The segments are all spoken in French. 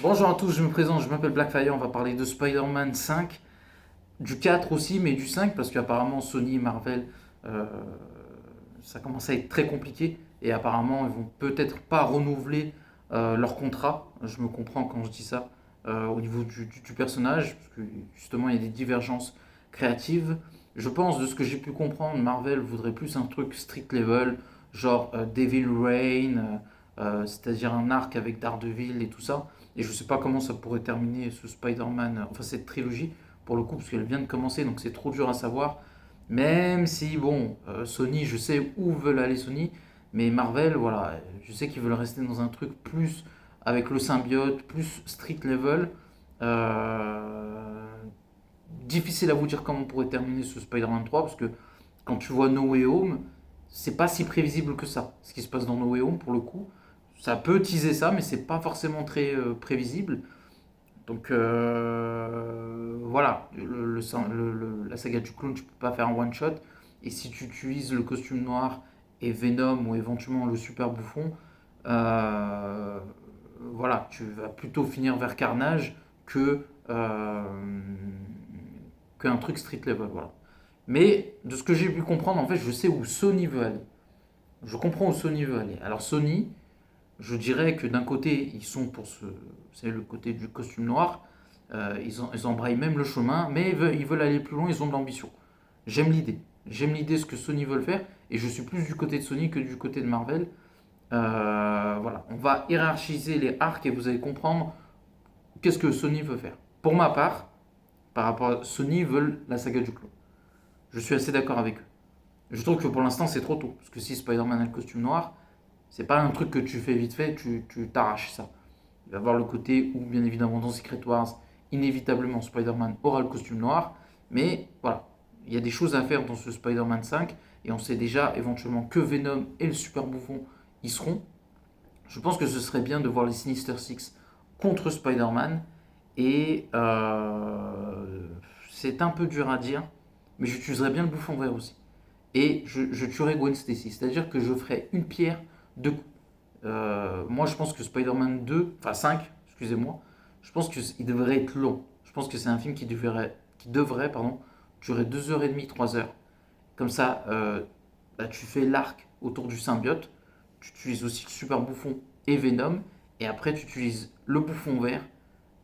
Bonjour à tous, je me présente, je m'appelle Blackfire, on va parler de Spider-Man 5, du 4 aussi, mais du 5 parce qu'apparemment Sony et Marvel, euh, ça commence à être très compliqué et apparemment ils vont peut-être pas renouveler leur contrat, je me comprends quand je dis ça, au niveau du personnage, parce que justement il y a des divergences créatives. Je pense, de ce que j'ai pu comprendre, Marvel voudrait plus un truc strict level, genre Devil Reign, c'est-à-dire un arc avec Daredevil et tout ça. Et je sais pas comment ça pourrait terminer ce Spider-Man, enfin cette trilogie, pour le coup, parce qu'elle vient de commencer, donc c'est trop dur à savoir. Même si, bon, Sony, je sais où veulent aller Sony, mais Marvel, voilà, je sais qu'ils veulent rester dans un truc plus avec le symbiote, plus street level. Euh, Difficile à vous dire comment on pourrait terminer ce Spider-Man 3, parce que quand tu vois No Way Home, c'est pas si prévisible que ça, ce qui se passe dans No Way Home, pour le coup. Ça peut teaser ça, mais c'est pas forcément très prévisible. Donc voilà, la saga du clone, tu peux pas faire un one shot. Et si tu utilises le costume noir et Venom ou éventuellement le super bouffon, euh, voilà, tu vas plutôt finir vers Carnage que qu'un truc street level. Voilà. Mais de ce que j'ai pu comprendre, en fait, je sais où Sony veut aller. Je comprends où Sony veut aller. Alors Sony, je dirais que d'un côté, ils sont pour ce, c'est le côté du costume noir, ils embrayent même le chemin, mais ils veulent aller plus loin, ils ont de l'ambition. J'aime l'idée. J'aime l'idée ce que Sony veut faire, et je suis plus du côté de Sony que du côté de Marvel. Voilà, on va hiérarchiser les arcs et vous allez comprendre qu'est-ce que Sony veut faire. Pour ma part, par rapport à Sony, veulent la saga du clone. Je suis assez d'accord avec eux. Je trouve que pour l'instant c'est trop tôt, parce que si Spider-Man a le costume noir, c'est pas un truc que tu fais vite fait, tu t'arraches ça. Il va y avoir le côté où, bien évidemment, dans Secret Wars, inévitablement, Spider-Man aura le costume noir. Mais voilà, il y a des choses à faire dans ce Spider-Man 5. Et on sait déjà éventuellement que Venom et le Super Bouffon y seront. Je pense que ce serait bien de voir les Sinister Six contre Spider-Man. Et c'est un peu dur à dire, mais j'utiliserais bien le Bouffon vert aussi. Et je tuerais Gwen Stacy. C'est-à-dire que je ferais une pierre deux coups. Moi, je pense que Spider-Man 2, enfin 5, excusez-moi, je pense qu'il devrait être long. Je pense que c'est un film qui devrait pardon, durer 2h30, 3 heures. Comme ça, bah, tu fais l'arc autour du symbiote, tu utilises aussi le super bouffon et Venom, et après tu utilises le bouffon vert,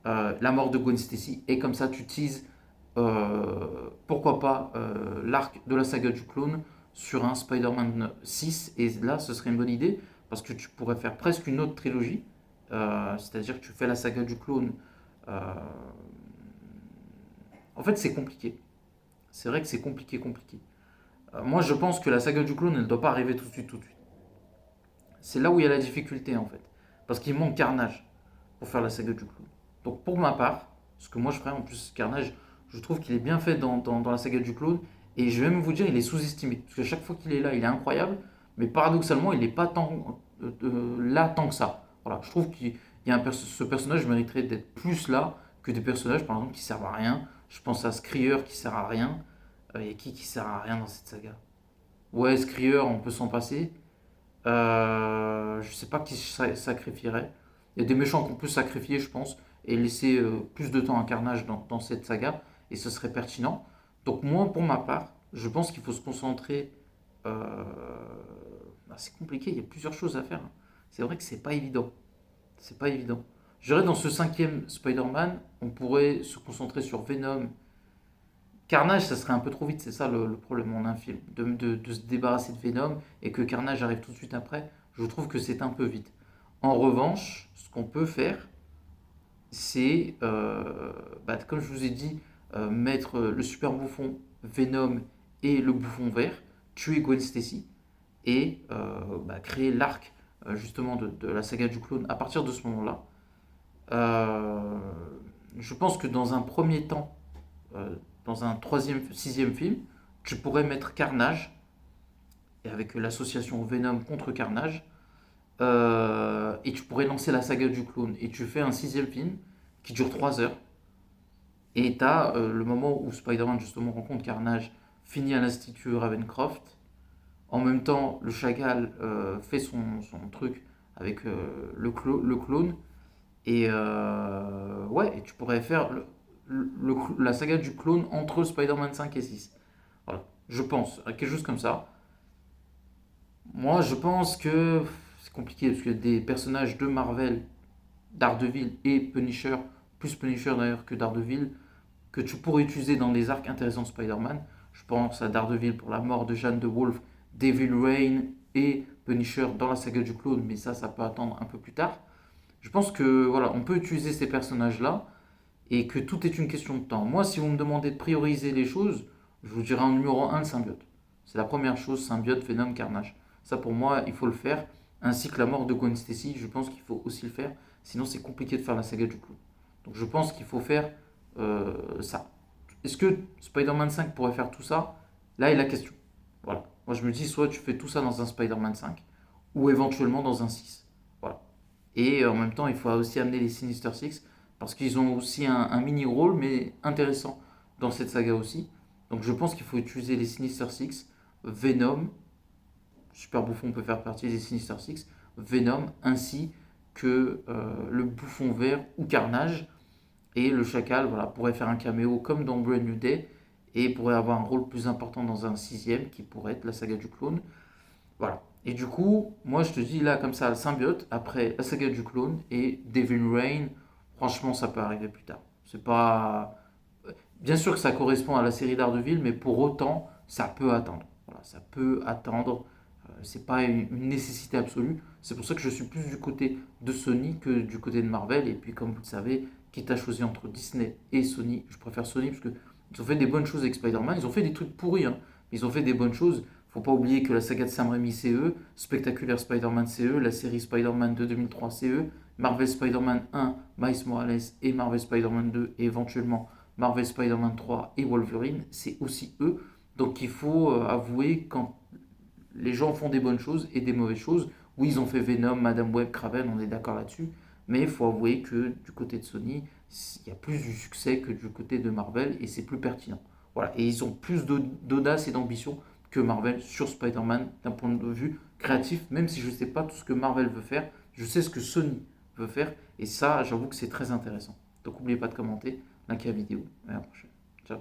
la mort de Gwen Stacy, et comme ça tu teases, pourquoi pas, l'arc de la saga du clone sur un Spider-Man 6, et là ce serait une bonne idée, parce que tu pourrais faire presque une autre trilogie, c'est-à-dire que tu fais la saga du clone. euh, En fait, c'est compliqué. C'est vrai que c'est compliqué, compliqué. Moi, je pense que la saga du clone, elle ne doit pas arriver tout de suite, tout de suite. C'est là où il y a la difficulté, en fait. Parce qu'il manque Carnage pour faire la saga du clone. Donc, pour ma part, ce que moi je ferais, en plus, Carnage, je trouve qu'il est bien fait dans la saga du clone. Et je vais même vous dire, il est sous-estimé. Parce que chaque fois qu'il est là, il est incroyable. Mais paradoxalement, il n'est pas tant, là tant que ça. Voilà, je trouve qu'il y a ce personnage mériterait d'être plus là que des personnages, par exemple, qui servent à rien. Je pense à Skrier qui sert à rien. Il y a qui sert à rien dans cette saga? Ouais, Skrier, on peut s'en passer. Je sais pas qui sacrifierait. Il y a des méchants qu'on peut sacrifier, je pense, et laisser plus de temps à Carnage dans cette saga, et ce serait pertinent. Donc moi, pour ma part, je pense qu'il faut se concentrer. euh, c'est compliqué, il y a plusieurs choses à faire, hein. C'est vrai que c'est pas évident. C'est pas évident. Je dirais dans ce cinquième Spider-Man, on pourrait se concentrer sur Venom. Carnage, ça serait un peu trop vite, c'est ça le problème en un film. De se débarrasser de Venom et que Carnage arrive tout de suite après, je trouve que c'est un peu vite. En revanche, ce qu'on peut faire, c'est, bah, comme je vous ai dit, mettre le super bouffon Venom et le bouffon vert, tuer Gwen Stacy et bah, créer l'arc justement de la saga du clone à partir de ce moment-là. Euh, je pense que dans un premier temps, euh, dans un troisième, sixième film, tu pourrais mettre Carnage, et avec l'association Venom contre Carnage, et tu pourrais lancer la saga du clone. Et tu fais un sixième film qui dure 3 heures, et tu as le moment où Spider-Man justement rencontre Carnage, finit à l'Institut Ravencroft. En même temps, le Chagall fait son truc avec le clone. Et ouais, et tu pourrais faire la saga du clone entre Spider-Man 5 et 6. Voilà, je pense, à quelque chose comme ça. Moi, je pense que c'est compliqué parce que des personnages de Marvel, Daredevil et Punisher, plus Punisher d'ailleurs que Daredevil, que tu pourrais utiliser dans des arcs intéressants de Spider-Man. Je pense à Daredevil pour la mort de Jeanne de Wolf, Devil Rain et Punisher dans la saga du clone, mais ça peut attendre un peu plus tard. Je pense que voilà, on peut utiliser ces personnages-là et que tout est une question de temps. Moi, si vous me demandez de prioriser les choses, je vous dirais en numéro un le symbiote. C'est la première chose, symbiote, Venom, Carnage. Ça pour moi, il faut le faire. Ainsi que la mort de Gwen Stacy, je pense qu'il faut aussi le faire. Sinon, c'est compliqué de faire la saga du clone. Donc je pense qu'il faut faire ça. Est-ce que Spider-Man 5 pourrait faire tout ça? Là est la question. Voilà. Moi je me dis, soit tu fais tout ça dans un Spider-Man 5, ou éventuellement dans un 6. Voilà. Et en même temps, il faut aussi amener les Sinister Six, parce qu'ils ont aussi un mini-rôle, mais intéressant dans cette saga aussi. Donc je pense qu'il faut utiliser les Sinister Six, Venom, Super Bouffon peut faire partie des Sinister Six, Venom, ainsi que le Bouffon Vert ou Carnage. Et le Chacal voilà, pourrait faire un caméo comme dans Brand New Day et pourrait avoir un rôle plus important dans un sixième qui pourrait être la saga du clone. Voilà. Et du coup, moi je te dis là comme ça, le symbiote, après la saga du clone et Devil Rain, franchement ça peut arriver plus tard. C'est pas. Bien sûr que ça correspond à la série d'Ardeville, mais pour autant, ça peut attendre. Voilà, ça peut attendre. C'est pas une nécessité absolue. C'est pour ça que je suis plus du côté de Sony que du côté de Marvel. Et puis, comme vous le savez, quitte à choisir entre Disney et Sony, je préfère Sony parce que ils ont fait des bonnes choses avec Spider-Man. Ils ont fait des trucs pourris, hein, mais ils ont fait des bonnes choses. Faut pas oublier que la saga de Sam Raimi, c'est eux. Spectaculaire Spider-Man, c'est eux. La série Spider-Man de 2003, c'est eux. Marvel Spider-Man 1, Miles Morales et Marvel Spider-Man 2 et éventuellement Marvel Spider-Man 3 et Wolverine, c'est aussi eux. Donc il faut avouer quand les gens font des bonnes choses et des mauvaises choses. Oui, ils ont fait Venom, Madame Web, Kraven, on est d'accord là-dessus. Mais il faut avouer que du côté de Sony, il y a plus du succès que du côté de Marvel et c'est plus pertinent. Voilà. Et ils ont plus d'audace et d'ambition que Marvel sur Spider-Man d'un point de vue créatif, même si je ne sais pas tout ce que Marvel veut faire, je sais ce que Sony veut faire et ça, j'avoue que c'est très intéressant. Donc n'oubliez pas de commenter, liker la vidéo. Et à la prochaine. Ciao.